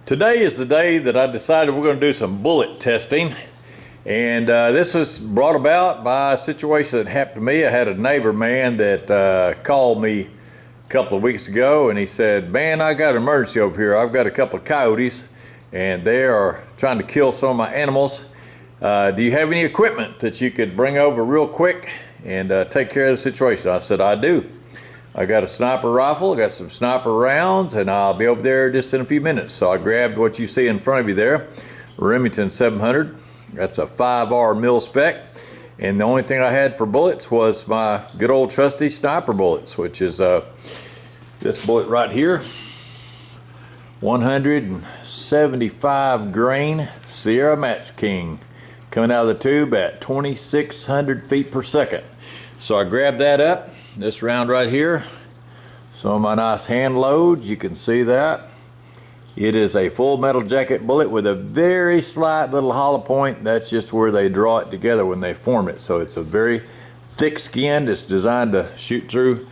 Today is the day that I decided we're going to do some bullet testing, and this was brought about by a situation that happened to me. I had a neighbor man that called me a couple of weeks ago, and he said, "Man, I got an emergency over here. I've got a couple of coyotes and they are trying to kill some of my animals. Do you have any equipment that you could bring over real quick and take care of the situation?" I said, "I do. I got a sniper rifle, I got some sniper rounds, and I'll be over there just in a few minutes." So I grabbed what you see in front of you there, Remington 700. That's a 5R mil spec. And the only thing I had for bullets was my good old trusty sniper bullets, which is this bullet right here. 175 grain Sierra Match King, coming out of the tube at 2,600 feet per second. So I grabbed that up. This round right here, some of my nice hand loads, you can see that. It is a full metal jacket bullet with a very slight little hollow point. That's just where they draw it together when they form it. So it's a very thick skinned. It's designed to shoot through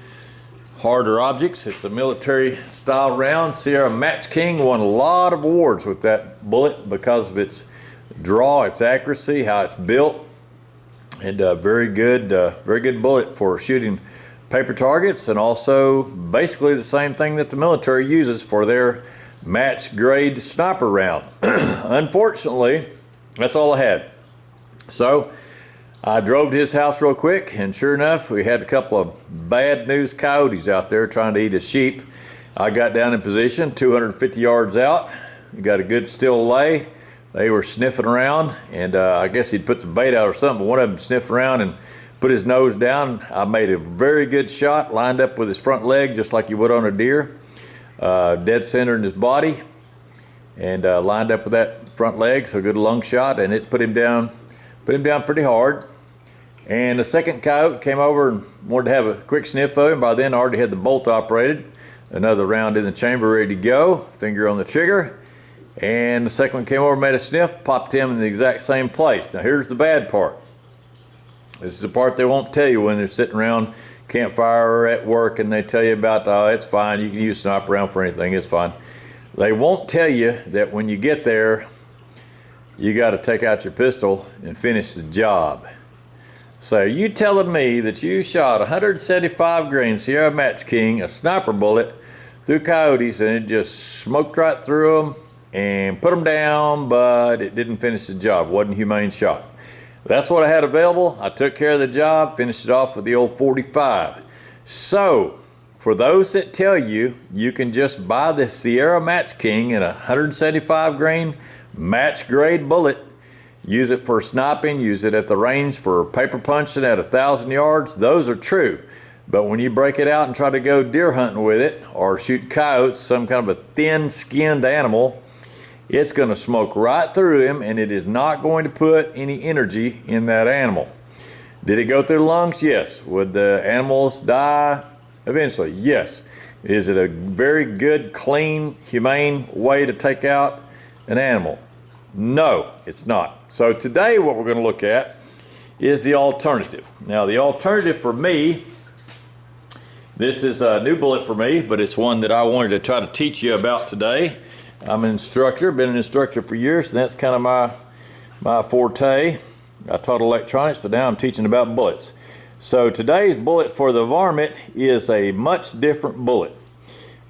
harder objects. It's a military style round. Sierra Match King won a lot of awards with that bullet because of its draw, its accuracy, how it's built, and very good bullet for shooting paper targets, and also basically the same thing that the military uses for their match grade sniper round. Unfortunately, that's all I had. So I drove to his house real quick, and sure enough, we had a couple of bad news coyotes out there trying to eat his sheep. I got down in position 250 yards out. We got a good still lay. They were sniffing around, and I guess he'd put some bait out or something. One of them sniffed around and put his nose down. I made a very good shot, lined up with his front leg just like you would on a deer, dead center in his body, and lined up with that front leg, so good lung shot, and it put him down pretty hard. And the second coyote came over and wanted to have a quick sniff of him. By then I already had the bolt operated, another round in the chamber ready to go, finger on the trigger, and the second one came over, made a sniff, popped him in the exact same place. Now here's the bad part. This is the part they won't tell you when they're sitting around campfire or at work and they tell you about, "Oh, it's fine, you can use a sniper round for anything, it's fine." They won't tell you that when you get there, you got to take out your pistol and finish the job. So you telling me that you shot 175 grain Sierra Match King, a sniper bullet, through coyotes, and it just smoked right through them and put them down, but it didn't finish the job, wasn't a humane shot. That's what I had available. I took care of the job, finished it off with the old 45. So, for those that tell you you can just buy the Sierra Match King in a 175 grain match grade bullet, use it for sniping, use it at the range for paper punching at 1,000 yards, those are true. But when you break it out and try to go deer hunting with it, or shoot coyotes, some kind of a thin-skinned animal, it's going to smoke right through him, and it is not going to put any energy in that animal. Did it go through the lungs? Yes. Would the animals die eventually? Yes. Is it a very good, clean, humane way to take out an animal? No, it's not. So today what we're going to look at is the alternative. Now the alternative for me, this is a new bullet for me, but it's one that I wanted to try to teach you about today. I'm an instructor, been an instructor for years, and that's kind of my forte. I taught electronics, but now I'm teaching about bullets. So today's bullet for the varmint is a much different bullet.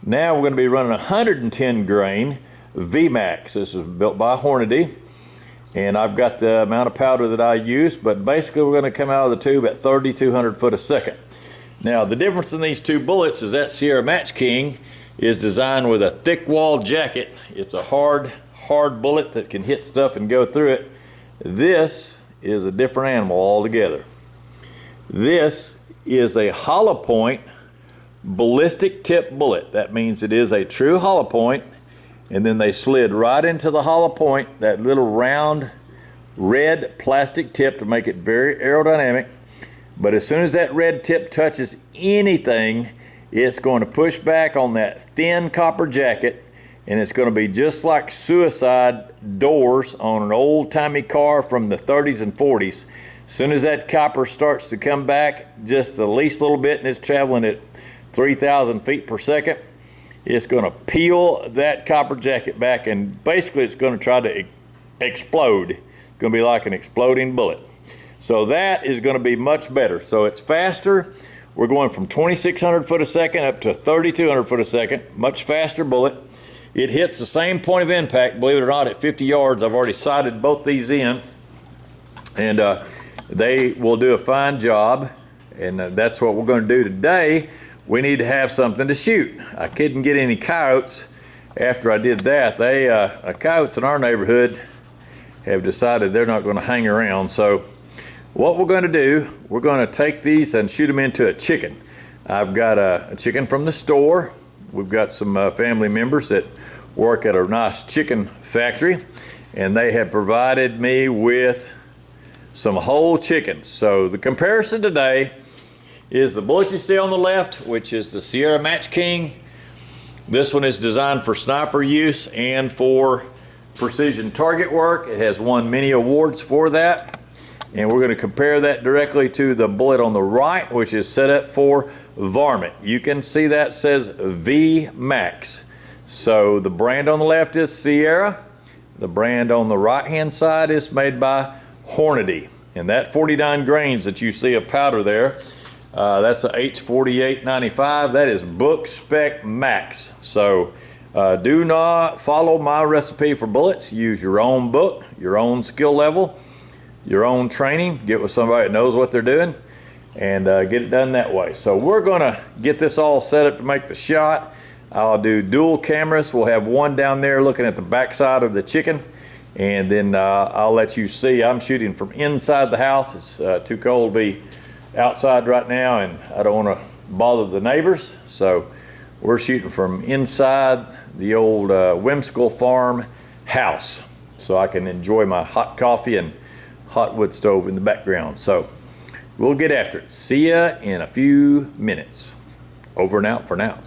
Now we're going to be running 110 grain VMAX. This is built by Hornady, and I've got the amount of powder that I use, but basically we're going to come out of the tube at 3,200 foot a second. Now the difference in these two bullets is that Sierra Match King is designed with a thick wall jacket. It's a hard bullet that can hit stuff and go through it. This is a different animal altogether. This is a hollow point ballistic tip bullet. That means it is a true hollow point, and then they slid right into the hollow point that little round red plastic tip to make it very aerodynamic. But as soon as that red tip touches anything, it's going to push back on that thin copper jacket, and it's going to be just like suicide doors on an old-timey car from the 30s and 40s. As soon as that copper starts to come back just the least little bit, and it's traveling at 3,000 feet per second, it's going to peel that copper jacket back, and basically it's going to try to explode. It's going to be like an exploding bullet. So that is going to be much better. So it's faster. We're going from 2,600 foot a second up to 3,200 foot a second. Much faster bullet. It hits the same point of impact, believe it or not, at 50 yards. I've already sighted both these in, and they will do a fine job. And that's what we're going to do today. We need to have something to shoot. I couldn't get any coyotes after I did that. Coyotes in our neighborhood have decided they're not going to hang around. So what we're going to do, we're going to take these and shoot them into a chicken. I've got a chicken from the store. We've got some family members that work at a nice chicken factory, and they have provided me with some whole chickens. So the comparison today is the bullet you see on the left, which is the Sierra Match King. This one is designed for sniper use and for precision target work. It has won many awards for that. And we're going to compare that directly to the bullet on the right, which is set up for varmint. You can see that says VMAX. So the brand on the left is Sierra. The brand on the right hand side is made by Hornady. And that 49 grains that you see of powder there, that's a H4895. That is book spec max. So do not follow my recipe for bullets. Use your own book, your own skill level, your own training. Get with somebody that knows what they're doing, and get it done that way. So we're gonna get this all set up to make the shot. I'll do dual cameras. We'll have one down there looking at the backside of the chicken, and then I'll let you see. I'm shooting from inside the house. It's too cold to be outside right now, and I don't want to bother the neighbors. So we're shooting from inside the old whimsical farm house, so I can enjoy my hot coffee and hot wood stove in the background. So we'll get after it. See ya in a few minutes. Over and out for now.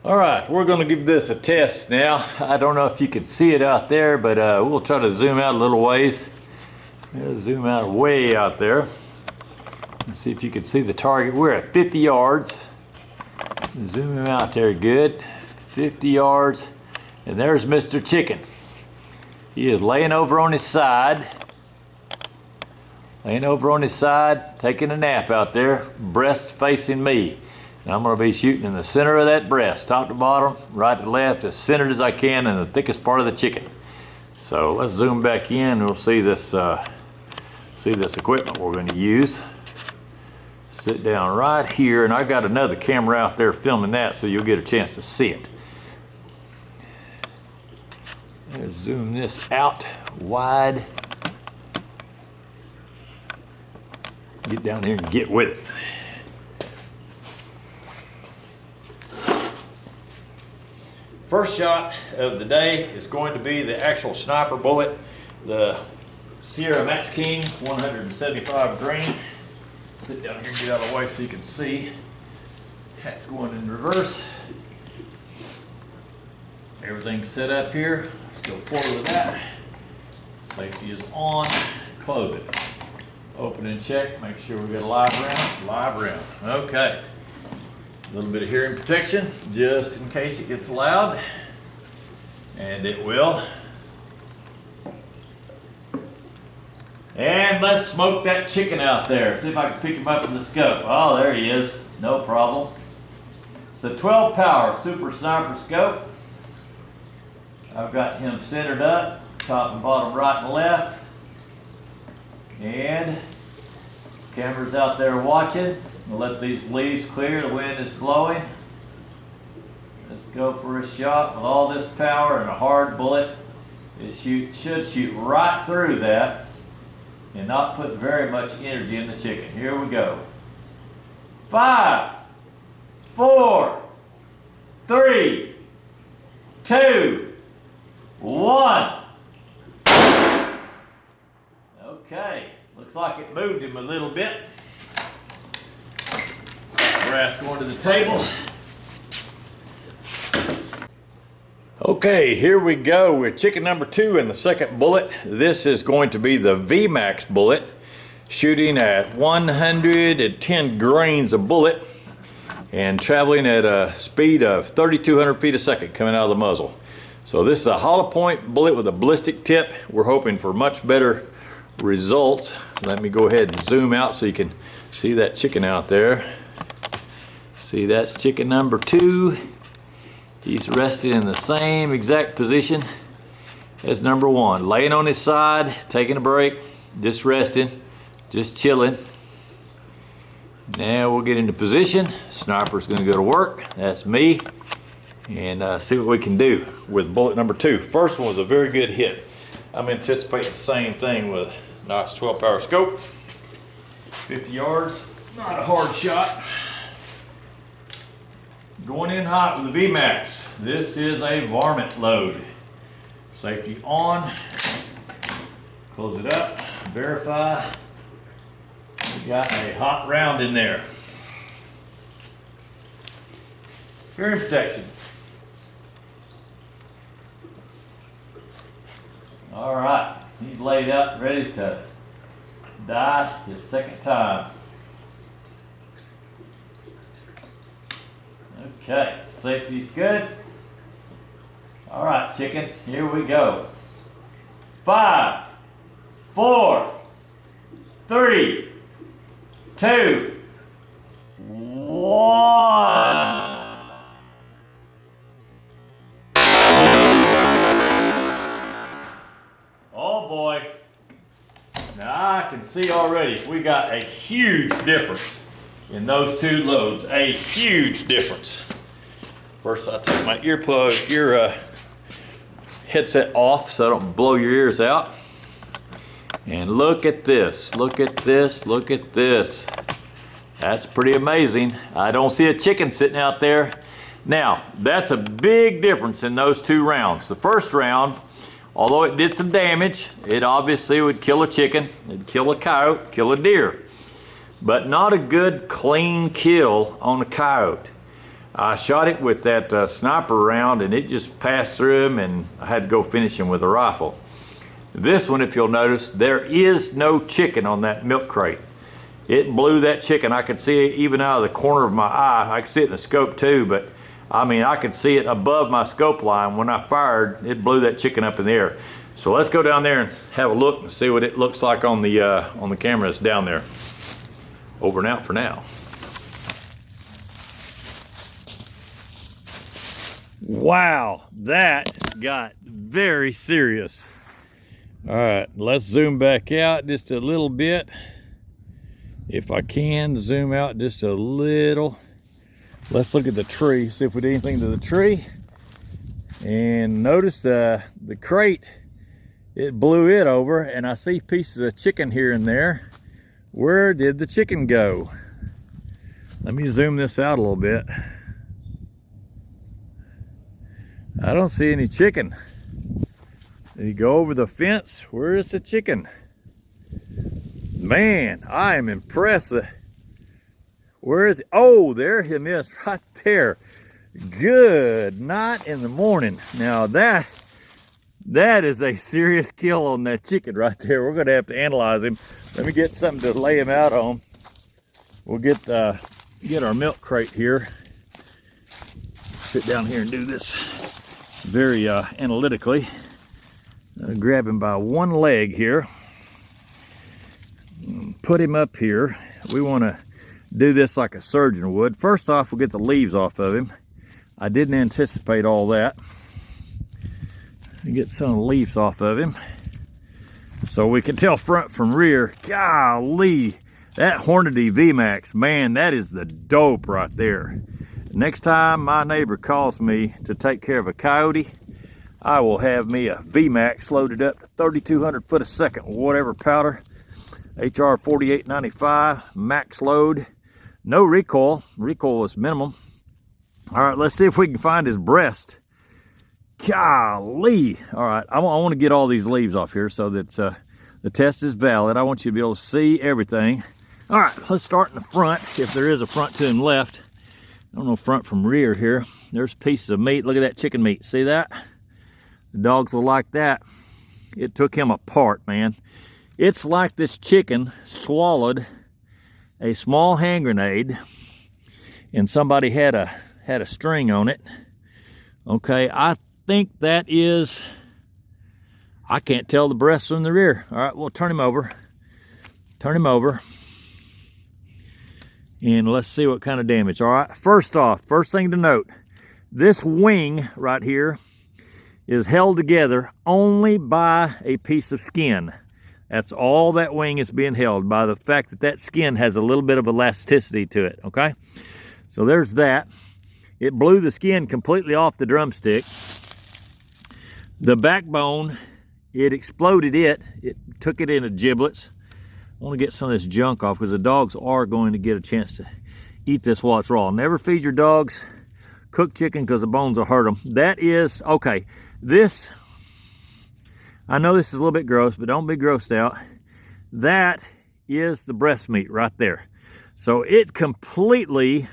All right, we're going to give this a test now. I don't know if you can see it out there, but we'll try to zoom out a little ways. Zoom out way out there and see if you can see the target. We're at 50 yards. Zoom him out there good. 50 yards, and there's Mr. Chicken. He is laying over on his side. Laying over on his side, taking a nap out there, breast facing me. And I'm going to be shooting in the center of that breast, top to bottom, right to left, as centered as I can in the thickest part of the chicken. So let's zoom back in, and we'll see this equipment we're going to use. Sit down right here, and I've got another camera out there filming that, so you'll get a chance to see it. Let's zoom this out wide. Get down here and get with it. First shot of the day is going to be the actual sniper bullet, the Sierra Match King 175 grain. Sit down here and get out of the way so you can see. Hat's going in reverse. Everything's set up here. Let's go forward with that. Safety is on. Close it. Open and check. Make sure we got a live round. Live round. Okay. A little bit of hearing protection just in case it gets loud. And it will. And let's smoke that chicken out there. See if I can pick him up in the scope. Oh, there he is. No problem. It's a 12 power super sniper scope. I've got him centered up, top and bottom, right and left. And camera's out there watching. We'll let these leaves clear. The wind is blowing. Let's go for a shot with all this power and a hard bullet. It should shoot right through that and not put very much energy in the chicken. Here we go. 5, 4, 3, 2, 1. Okay, looks like it moved him a little bit. Brass going to the table. Okay, here we go with chicken number 2 and the second bullet. This is going to be the VMAX bullet, shooting at 110 grains a bullet. and traveling at a speed of 3,200 feet a second coming out of the muzzle. So this is a hollow point bullet with a ballistic tip. We're hoping for much better results. Let me go ahead and zoom out so you can see that chicken out there. See, that's chicken number 2. He's resting in the same exact position as number 1. Laying on his side, taking a break, just resting, just chilling. Now we'll get into position. Sniper's gonna go to work. That's me. And see what we can do with bullet number 2. First one was a very good hit. I'm anticipating the same thing with a nice 12-power scope. 50 yards, not a hard shot. Going in hot with the VMAX. This is a varmint load. Safety on. Close it up, verify. We got a hot round in there. Hearing protection. All right, he's laid out, ready to die his second time. Okay, safety's good. All right, chicken, here we go. 5, 4, 3, 2, 1. Oh boy. Now I can see already we got a huge difference in those 2 loads. A huge difference. First I take my ear headset off so I don't blow your ears out. And look at this, look at this, look at this. That's pretty amazing. I don't see a chicken sitting out there. Now, that's a big difference in those 2 rounds. The first round, although it did some damage, it obviously would kill a chicken, it'd kill a coyote, kill a deer. But not a good clean kill on a coyote. I shot it with that sniper round and it just passed through him and I had to go finish him with a rifle. This one, if you'll notice, there is no chicken on that milk crate. It blew that chicken. I could see it even out of the corner of my eye. I could see it in the scope too, but I mean, I could see it above my scope line. When I fired, it blew that chicken up in the air. So let's go down there and have a look and see what it looks like on the camera that's down there. Over and out for now. Wow, that got very serious. All right, let's zoom back out just a little bit. If I can, zoom out just a little. Let's look at the tree, see if we did anything to the tree. And notice the crate, it blew it over, and I see pieces of chicken here and there. Where did the chicken go? Let me zoom this out a little bit. I don't see any chicken. Did he go over the fence? Where is the chicken? Man, I am impressed. Where is he? Oh, there he is right there. Good night in the morning. Now that is a serious kill on that chicken right there. We're gonna have to analyze him. Let me get something to lay him out on. We'll get our milk crate here. Sit down here and do this very analytically. Grab him by one leg here. Put him up here. We want to do this like a surgeon would. First off, we'll get the leaves off of him. I didn't anticipate all that. Get some of the leaves off of him so we can tell front from rear. Golly, that Hornady VMAX, man, that is the dope right there. Next time my neighbor calls me to take care of a coyote, I will have me a VMAX loaded up to 3,200 foot a second, whatever powder. HR 4895 max load, no recoil. Recoil is minimum. All right, let's see if we can find his breast. Golly. All right, I want to get all these leaves off here so that the test is valid. I want you to be able to see everything. All right, let's start in the front, if there is a front to him left. I don't know front from rear here. There's pieces of meat. Look at that chicken meat. See that? The dogs will like that. It took him apart, man. It's like this chicken swallowed a small hand grenade and somebody had a string on it. Okay, I think that is, I can't tell the breast from the rear. All right, we'll turn him over. Turn him over. And let's see what kind of damage. All right, first off, first thing to note, this wing right here is held together only by a piece of skin. That's all that wing is being held by, the fact that that skin has a little bit of elasticity to it, okay? So there's that. It blew the skin completely off the drumstick. The backbone, it exploded it. It took it into giblets. I want to get some of this junk off because the dogs are going to get a chance to eat this while it's raw. Never feed your dogs cooked chicken because the bones will hurt them. That is, okay, this, I know this is a little bit gross, but don't be grossed out. That is the breast meat right there. So it completely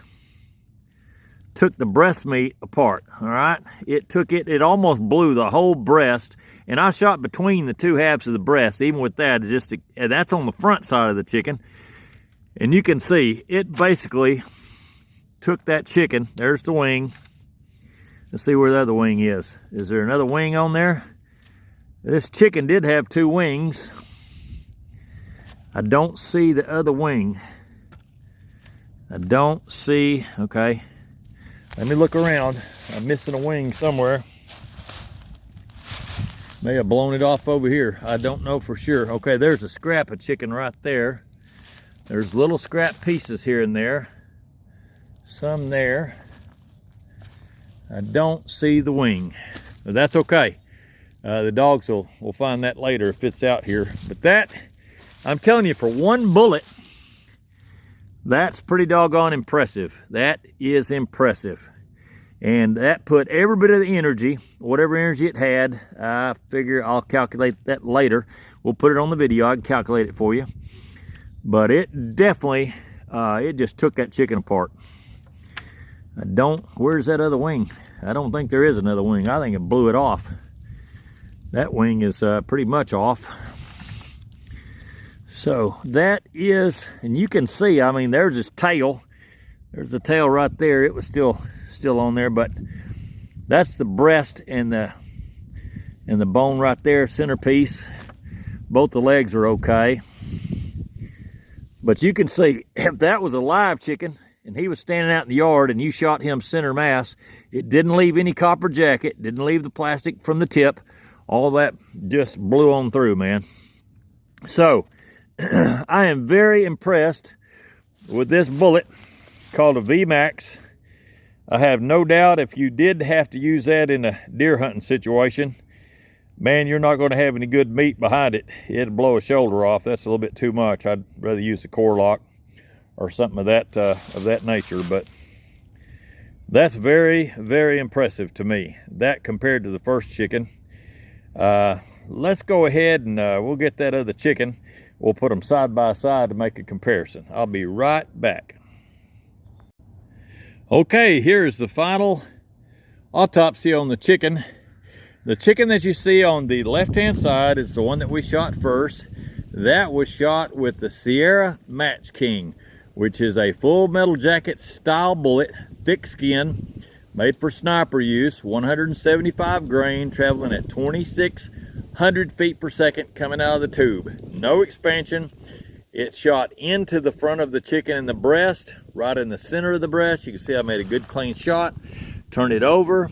took the breast meat apart, all right? It took it, it almost blew the whole breast, and I shot between the two halves of the breast. Even with that, and that's on the front side of the chicken. And you can see, it basically took that chicken. There's the wing. Let's see where the other wing is. Is there another wing on there? This chicken did have two wings. I don't see the other wing. I don't see, okay. Let me look around. I'm missing a wing somewhere. May have blown it off over here. I don't know for sure. Okay, there's a scrap of chicken right there. There's little scrap pieces here and there. Some there. I don't see the wing, but that's okay. The dogs will find that later if it's out here. But that, I'm telling you, for one bullet, that's pretty doggone impressive. That is impressive. And that put every bit of the energy, whatever energy it had, I figure I'll calculate that later. We'll put it on the video. I can calculate it for you. But it definitely, it just took that chicken apart. Where's that other wing? I don't think there is another wing. I think it blew it off. That wing is pretty much off. So that is, and you can see, I mean, there's his tail. There's the tail right there. It was still on there, but that's the breast and the bone right there, centerpiece. Both the legs are okay. But you can see, if that was a live chicken and he was standing out in the yard and you shot him center mass, it didn't leave any copper jacket, didn't leave the plastic from the tip. All that just blew on through, man. So, I am very impressed with this bullet called a VMAX. I have no doubt if you did have to use that in a deer hunting situation, man, you're not going to have any good meat behind it. It'd blow a shoulder off. That's a little bit too much. I'd rather use the core lock or something of that nature. But that's very, very impressive to me. That compared to the first chicken. Let's go ahead and we'll get that other chicken. We'll put them side by side to make a comparison. I'll be right back. Okay, here's the final autopsy on the chicken. The chicken that you see on the left-hand side is the one that we shot first. That was shot with the Sierra Match King, which is a full metal jacket style bullet, thick skin, made for sniper use, 175 grain, traveling at 2,600 feet per second coming out of the tube. No expansion. It's shot into the front of the chicken in the breast, right in the center of the breast. You can see I made a good clean shot. Turn it over.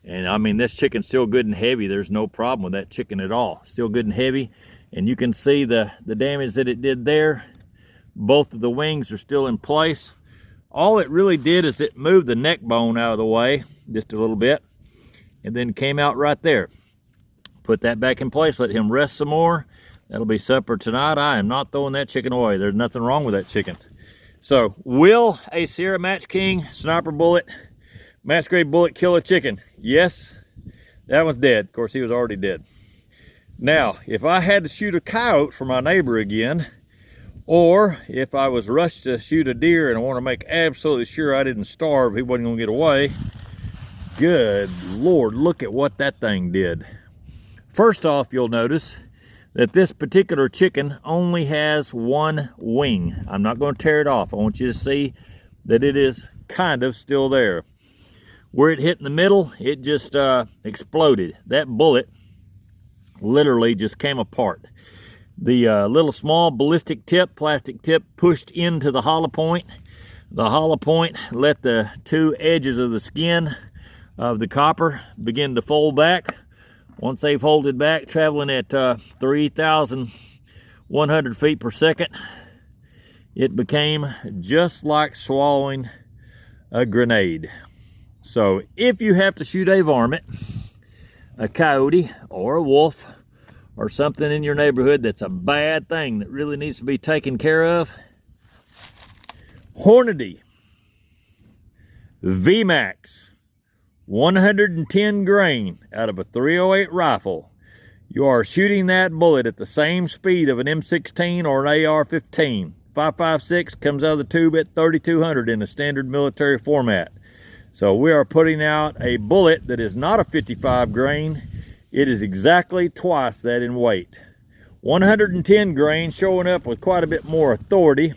And I mean, this chicken's still good and heavy. There's no problem with that chicken at all. Still good and heavy. And you can see the damage that it did there. Both of the wings are still in place. All it really did is it moved the neck bone out of the way just a little bit. And then came out right there. Put that back in place. Let him rest some more. That'll be supper tonight. I am not throwing that chicken away. There's nothing wrong with that chicken. So, will a Sierra Match King sniper bullet, match grade bullet kill a chicken? Yes, that one's dead. Of course, he was already dead. Now, if I had to shoot a coyote for my neighbor again, or if I was rushed to shoot a deer and I want to make absolutely sure I didn't starve, he wasn't going to get away, good Lord, look at what that thing did. First off, you'll notice that this particular chicken only has one wing. I'm not going to tear it off. I want you to see that it is kind of still there. Where it hit in the middle, it just exploded. That bullet literally just came apart. The little small ballistic tip, plastic tip, pushed into the hollow point. The hollow point let the two edges of the skin of the copper begin to fold back. Once they folded back, traveling at 3,100 feet per second, it became just like swallowing a grenade. So if you have to shoot a varmint, a coyote, or a wolf, or something in your neighborhood that's a bad thing that really needs to be taken care of, Hornady VMAX 110 grain out of a 308 rifle. You are shooting that bullet at the same speed of an M16 or an AR-15. 5.56 comes out of the tube at 3,200 in a standard military format. So we are putting out a bullet that is not a 55 grain. It is exactly twice that in weight. 110 grain, showing up with quite a bit more authority.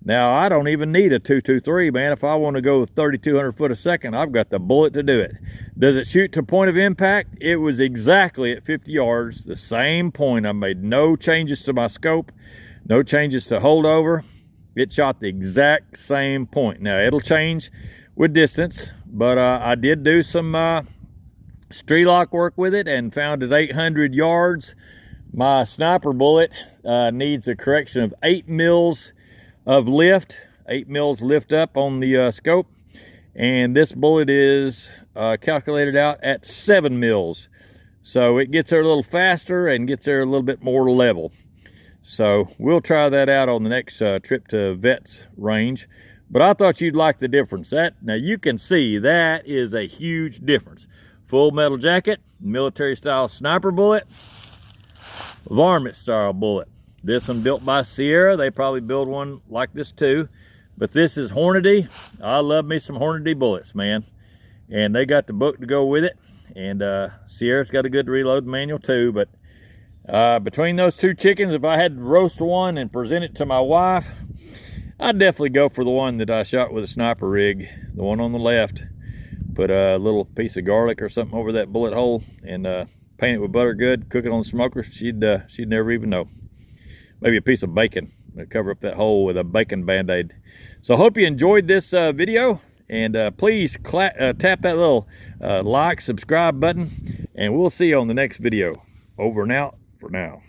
Now, I don't even need a 223, man. If I want to go 3,200 foot a second, I've got the bullet to do it. Does it shoot to point of impact? It was exactly at 50 yards, the same point. I made no changes to my scope, no changes to holdover. It shot the exact same point. Now, it'll change with distance, but I did do some street lock work with it and found at 800 yards, my sniper bullet needs a correction of 8 mils of lift, 8 mils lift up on the scope, and this bullet is calculated out at 7 mils. So it gets there a little faster and gets there a little bit more level. So we'll try that out on the next trip to Vets range. But I thought you'd like the difference. Now you can see that is a huge difference. Full metal jacket, military style sniper bullet, varmint style bullet. This one built by Sierra. They probably build one like this too. But this is Hornady. I love me some Hornady bullets, man. And they got the book to go with it. And Sierra's got a good reload manual too. But between those two chickens, if I had to roast one and present it to my wife, I'd definitely go for the one that I shot with a sniper rig. The one on the left. Put a little piece of garlic or something over that bullet hole and paint it with butter good. Cook it on the smoker. She'd never even know. Maybe a piece of bacon to cover up that hole with a bacon band-aid. So I hope you enjoyed this video, and please tap that little like, subscribe button, and we'll see you on the next video. Over and out for now.